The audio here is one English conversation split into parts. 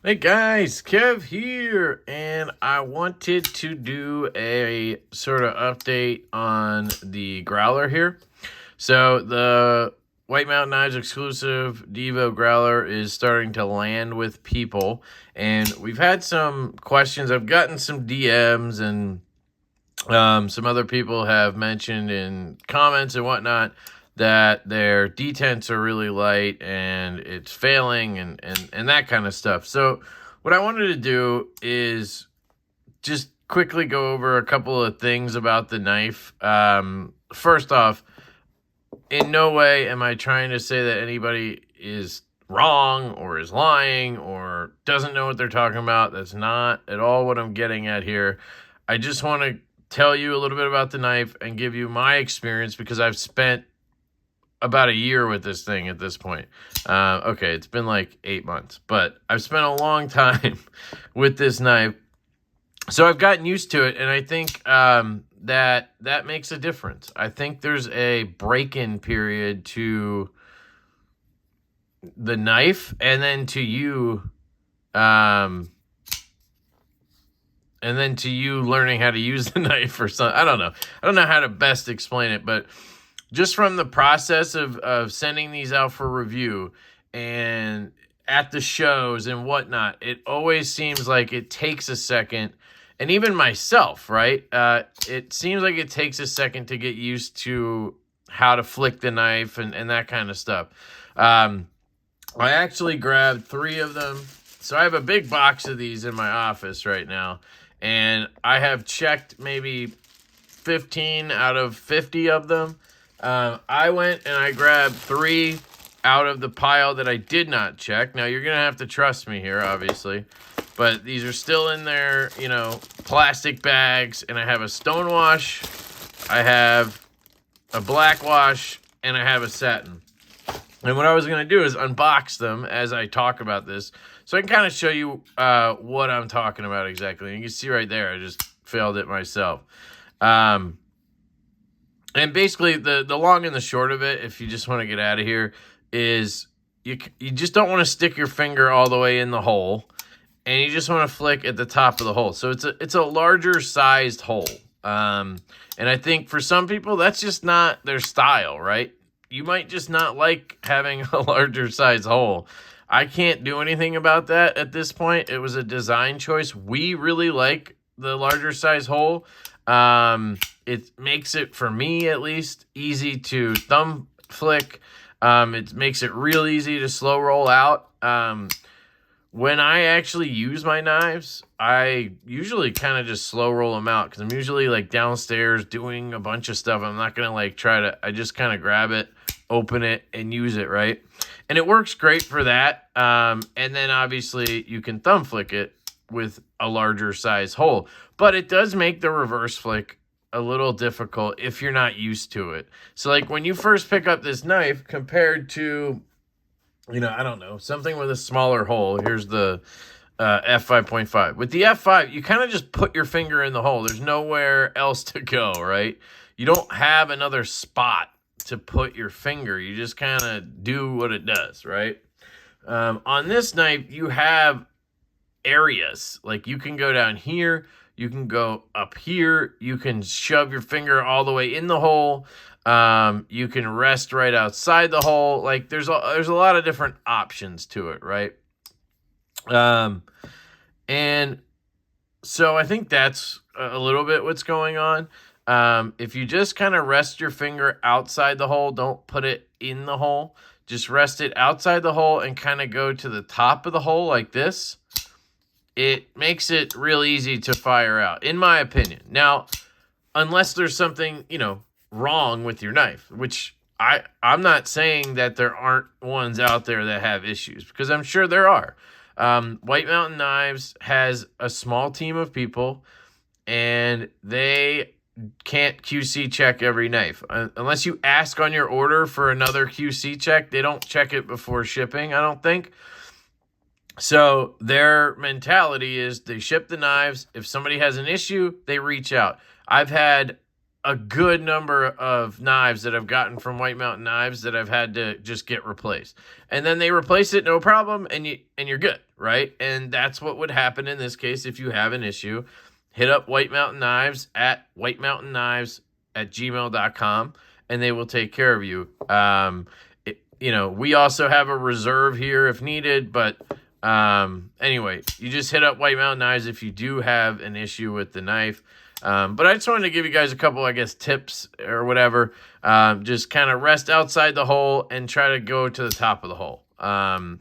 Hey guys, Kev here, and I wanted to do a sort of update on the Growler here. So the White Mountain Knives exclusive Divo Growler is starting to land with people, and we've had some questions. I've gotten some DMs, and some other people have mentioned in comments and whatnot that their detents are really light and it's failing and that kind of stuff. So what I wanted to do is just quickly go over a couple of things about the knife. First off, in no way am I trying to say that anybody is wrong or is lying or doesn't know what they're talking about. That's not at all what I'm getting at here. I just want to tell you a little bit about the knife and give you my experience because I've spent about a year with this thing at this point. Okay, it's been like 8 months, but I've spent a long time with this knife. So I've gotten used to it, and I think that makes a difference. I think there's a break-in period to the knife and then to you learning how to use the knife or something. I don't know how to best explain it, but just from the process of sending these out for review and at the shows and whatnot, it always seems like it takes a second. And even myself, right? It seems like it takes a second to get used to how to flick the knife and that kind of stuff. I actually grabbed 3 of them. So I have a big box of these in my office right now. And I have checked maybe 15 out of 50 of them. I went and I grabbed 3 out of the pile that I did not check. Now, you're going to have to trust me here, obviously. But these are still in their, plastic bags. And I have a stonewash, I have a black wash, and I have a satin. And what I was going to do is unbox them as I talk about this. So I can kind of show you what I'm talking about exactly. And you can see right there, I just failed it myself. And basically, the long and the short of it, if you just want to get out of here, is you just don't want to stick your finger all the way in the hole. And you just want to flick at the top of the hole. So it's a larger sized hole. And I think for some people, that's just not their style, right? You might just not like having a larger size hole. I can't do anything about that at this point. It was a design choice. We really like the larger size hole. It makes it, for me at least, easy to thumb flick. It makes it real easy to slow roll out. When I actually use my knives, I usually kind of just slow roll them out because I'm usually like downstairs doing a bunch of stuff. I'm not going to I just kind of grab it, open it, and use it, right? And it works great for that. And then obviously you can thumb flick it with a larger size hole. But it does make the reverse flick a little difficult if you're not used to it. So like when you first pick up this knife compared to, I don't know, something with a smaller hole. Here's the F5.5. With the F5, you kind of just put your finger in the hole. There's nowhere else to go, right? You don't have another spot to put your finger. You just kind of do what it does, right? On this knife, you have areas. Like you can go down here. You can go up here. You can shove your finger all the way in the hole. You can rest right outside the hole. Like there's a lot of different options to it, right? And so I think that's a little bit what's going on. If you just kind of rest your finger outside the hole, don't put it in the hole. Just rest it outside the hole and kind of go to the top of the hole like this. It makes it real easy to fire out, in my opinion. Now, unless there's something, wrong with your knife, which I'm not saying that there aren't ones out there that have issues, because I'm sure there are. White Mountain Knives has a small team of people, and they can't QC check every knife. Unless you ask on your order for another QC check, they don't check it before shipping, I don't think. So their mentality is they ship the knives. If somebody has an issue, they reach out. I've had a good number of knives that I've gotten from White Mountain Knives that I've had to just get replaced. And then they replace it, no problem, and you're good, right? And that's what would happen in this case if you have an issue. Hit up White Mountain Knives at whitemountainKnives@gmail.com, and they will take care of you. We also have a reserve here if needed, but anyway, you just hit up White Mountain Knives if you do have an issue with the knife. But I just wanted to give you guys a couple, I guess, tips or whatever. Just kind of rest outside the hole and try to go to the top of the hole.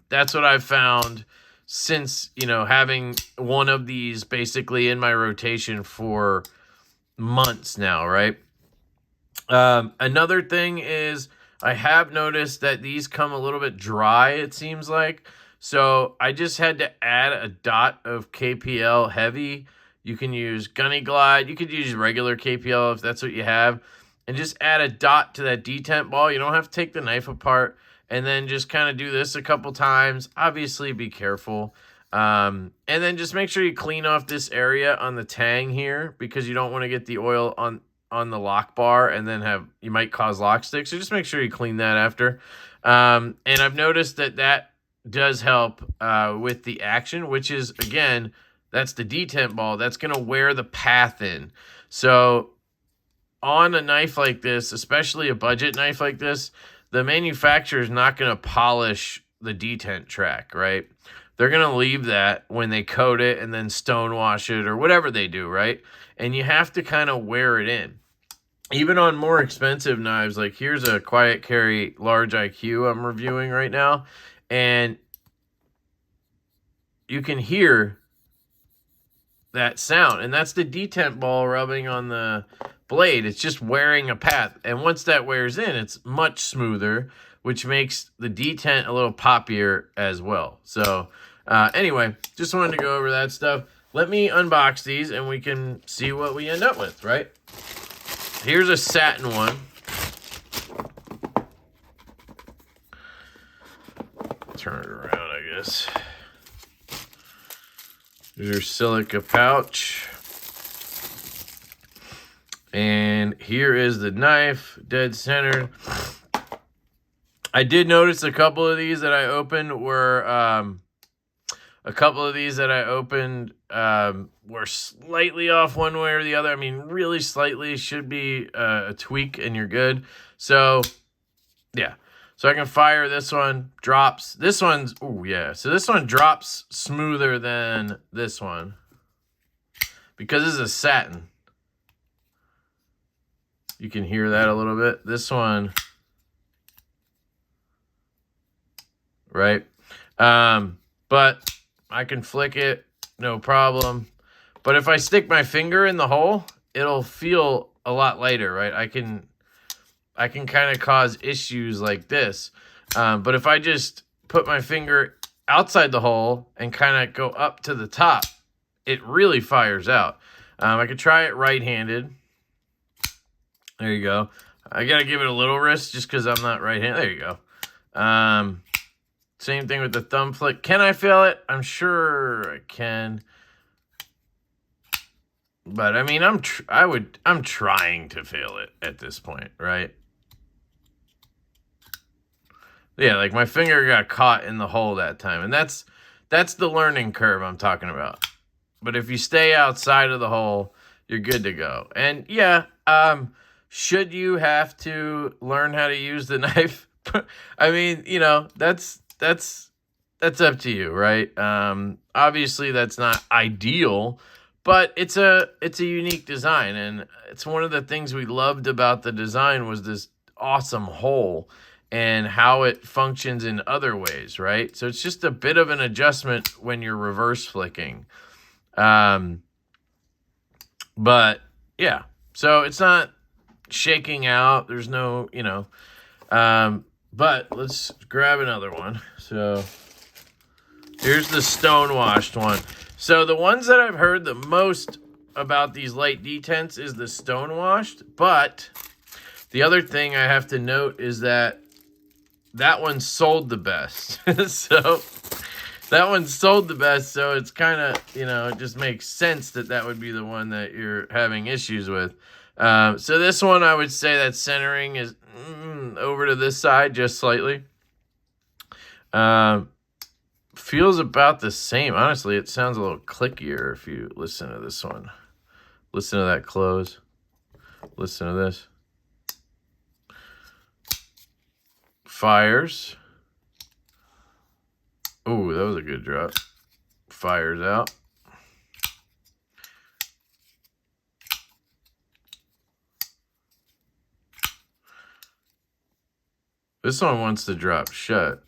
That's what I've found since, having one of these basically in my rotation for months now, right? Another thing is I have noticed that these come a little bit dry, it seems like. So I just had to add a dot of KPL heavy. You can use Gunny Glide. You could use regular KPL if that's what you have. And just add a dot to that detent ball. You don't have to take the knife apart. And then just kind of do this a couple times. Obviously, be careful. And then just make sure you clean off this area on the tang here, because you don't want to get the oil on the lock bar and then you might cause lock sticks. So just make sure you clean that after. And I've noticed that does help with the action, which is, again, that's the detent ball. That's going to wear the path in. So on a knife like this, especially a budget knife like this, the manufacturer is not going to polish the detent track, right? They're going to leave that when they coat it and then stonewash it or whatever they do, right? And you have to kind of wear it in. Even on more expensive knives, like here's a Quiet Carry Large IQ I'm reviewing right now, and you can hear that sound, and that's the detent ball rubbing on the blade. It's just wearing a path, and once that wears in, it's much smoother, which makes the detent a little poppier as well. So anyway, just wanted to go over that stuff. Let me unbox these and we can see what we end up with, right? Here's a satin one. Turn it around, I guess. There's your silica pouch. And here is the knife, dead centered. I did notice a couple of these that I opened were were slightly off one way or the other. I mean, really slightly. Should be a tweak and you're good. So, yeah. So I can fire this one, drops. This one's, oh yeah. So this one drops smoother than this one because this is a satin. You can hear that a little bit. This one, right? But I can flick it, no problem. But if I stick my finger in the hole, it'll feel a lot lighter, right? I can kind of cause issues like this. But if I just put my finger outside the hole and kind of go up to the top, it really fires out. I could try it right-handed. There you go. I got to give it a little wrist just because I'm not right-handed. There you go. Same thing with the thumb flick. Can I feel it? I'm sure I can. But I mean, I'm trying to feel it at this point, right? Yeah, like my finger got caught in the hole that time, and that's the learning curve I'm talking about. But if you stay outside of the hole, you're good to go. And yeah, should you have to learn how to use the knife? I mean, that's up to you, right? Obviously that's not ideal, but it's a unique design, and it's one of the things we loved about the design was this awesome hole and how it functions in other ways, right? So it's just a bit of an adjustment when you're reverse flicking. But yeah, so it's not shaking out. There's no, but let's grab another one. So here's the stone-washed one. So the ones that I've heard the most about these light detents is the stone-washed. But the other thing I have to note is that one sold the best. So that one sold the best. So it's kind of, it just makes sense that would be the one that you're having issues with. So this one, I would say that centering is over to this side just slightly. Feels about the same. Honestly, it sounds a little clickier if you listen to this one. Listen to that close. Listen to this. Fires. Oh, that was a good drop. Fires out. This one wants to drop shut.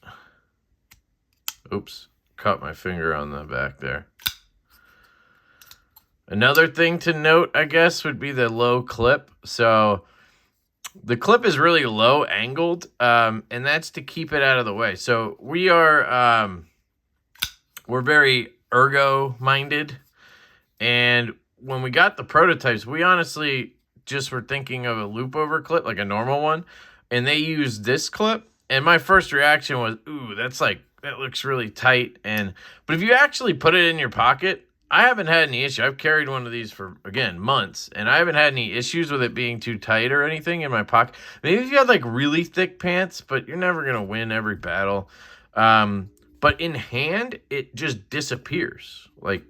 Oops, caught my finger on the back there. Another thing to note, I guess, would be the low clip. So the clip is really low angled, and that's to keep it out of the way. So we're very ergo minded, and when we got the prototypes, we honestly just were thinking of a loop over clip, like a normal one, and they used this clip, and my first reaction was, ooh, that looks really tight. But if you actually put it in your pocket, I haven't had any issue. I've carried one of these for, again, months, and I haven't had any issues with it being too tight or anything in my pocket. Maybe if you had like really thick pants, but you're never going to win every battle. But in hand, it just disappears. Like,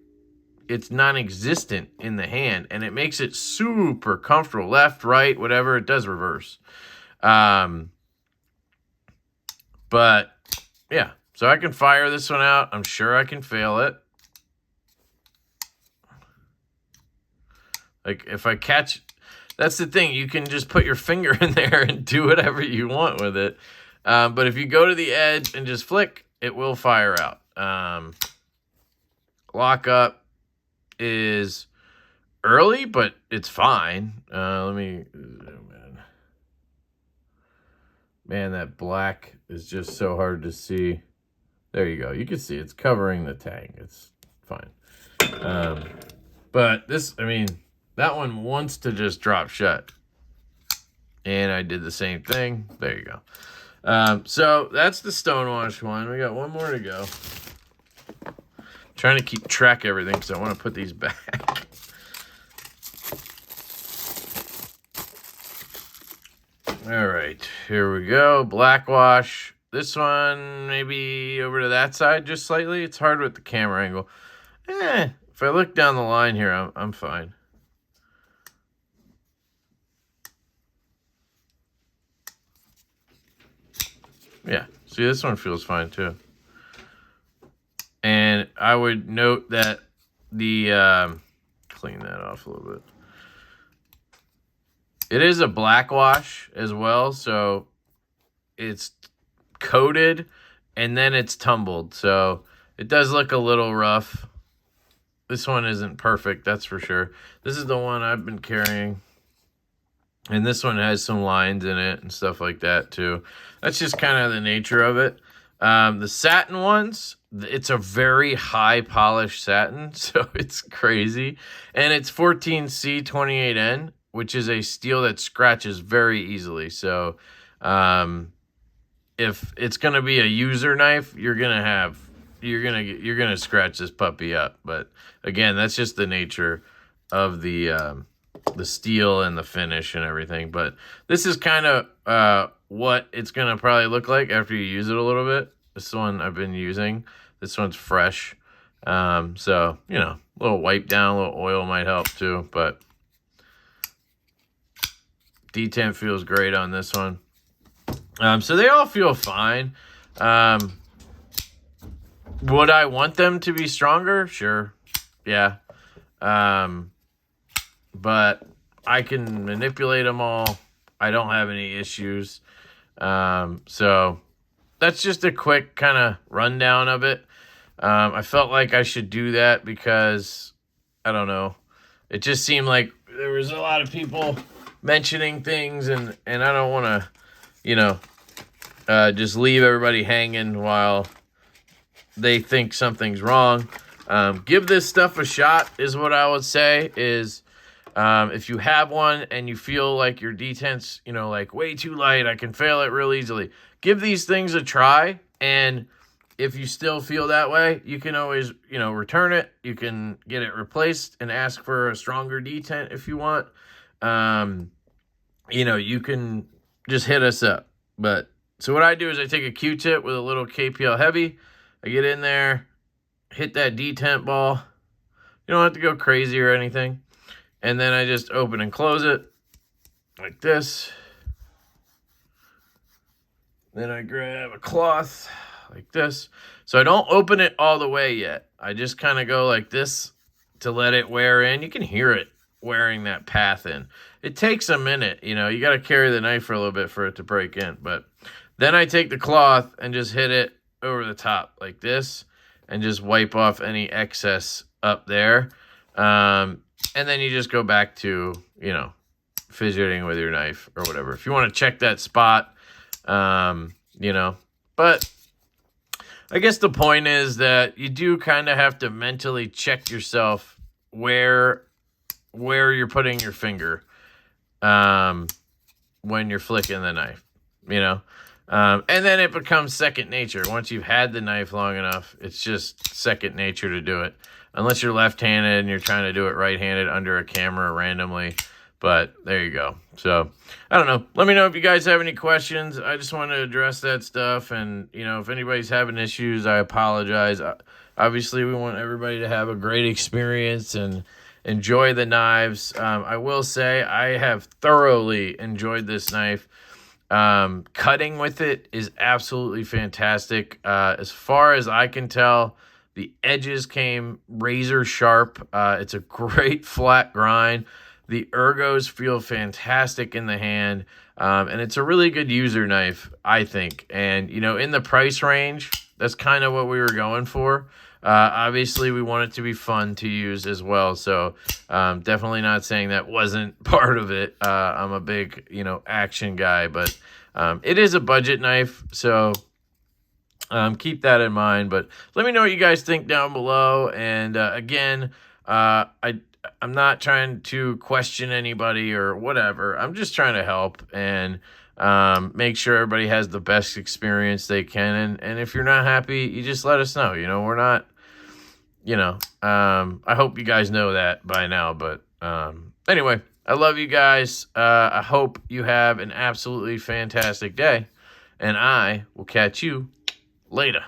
it's non-existent in the hand, and it makes it super comfortable. Left, right, whatever, it does reverse. But, yeah. So I can fire this one out. I'm sure I can fail it. Like, if I catch... That's the thing. You can just put your finger in there and do whatever you want with it. But if you go to the edge and just flick, it will fire out. Lockup is early, but it's fine. Let me... Man, that black is just so hard to see. There you go. You can see it's covering the tang. It's fine. But this, I mean, that one wants to just drop shut. And I did the same thing. There you go. So that's the Stonewash one. We got one more to go. I'm trying to keep track of everything because I want to put these back. All right, here we go. Blackwash. This one, maybe over to that side just slightly. It's hard with the camera angle. If I look down the line here, I'm fine. Yeah, see, this one feels fine too. And I would note that the, clean that off a little bit. It is a black wash as well, so it's coated and then it's tumbled. So it does look a little rough. This one isn't perfect, that's for sure. This is the one I've been carrying. And this one has some lines in it and stuff like that too. That's just kind of the nature of it. The satin ones, it's a very high polished satin, so it's crazy. And it's 14C28N, which is a steel that scratches very easily. So if it's going to be a user knife, you're going to scratch this puppy up. But again, that's just the nature of the steel and the finish and everything. But this is kind of what it's going to probably look like after you use it a little bit. This one I've been using. This one's fresh. So, you know, a little wipe down, a little oil might help too. But detent feels great on this one. So they all feel fine. Would I want them to be stronger? Sure. Yeah. But I can manipulate them all. I don't have any issues. So that's just a quick kind of rundown of it. I felt like I should do that because, I don't know, it just seemed like there was a lot of people mentioning things, and I don't want to, you know, just leave everybody hanging while they think something's wrong. Give this stuff a shot is what I would say. Is if you have one and you feel like your detent's, you know, like way too light, I can fail it real easily. Give these things a try, and if you still feel that way, you can always, you know, return it. You can get it replaced and ask for a stronger detent if you want. you know, you can just hit us up. But so what I do is I take a Q-tip with a little KPL heavy. I get in there, hit that detent ball. You don't have to go crazy or anything. And then I just open and close it like this. Then I grab a cloth like this. So I don't open it all the way yet. I just kind of go like this to let it wear in. You can hear it wearing that path in. It takes a minute, you know. You got to carry the knife for a little bit for it to break in. But then I take the cloth and just hit it over the top like this and just wipe off any excess up there. And then you just go back to, you know, fidgeting with your knife or whatever. If you want to check that spot, you know, but I guess the point is that you do kind of have to mentally check yourself where you're putting your finger, when you're flicking the knife, you know, and then it becomes second nature. Once you've had the knife long enough, it's just second nature to do it. Unless you're left-handed and you're trying to do it right-handed under a camera randomly. But there you go. So, I don't know. Let me know if you guys have any questions. I just want to address that stuff. And, you know, if anybody's having issues, I apologize. Obviously, we want everybody to have a great experience and enjoy the knives. I will say I have thoroughly enjoyed this knife. Cutting with it is absolutely fantastic. As far as I can tell, the edges came razor sharp. It's a great flat grind. The ergos feel fantastic in the hand. And it's a really good user knife, I think. And, you know, in the price range, that's kind of what we were going for. Obviously, we want it to be fun to use as well. So definitely not saying that wasn't part of it. I'm a big, you know, action guy. But it is a budget knife. So keep that in mind. But let me know what you guys think down below. And again, I'm not trying to question anybody or whatever. I'm just trying to help and make sure everybody has the best experience they can. And if you're not happy, you just let us know. You know, we're not, you know, I hope you guys know that by now. But anyway, I love you guys. I hope you have an absolutely fantastic day. And I will catch you later.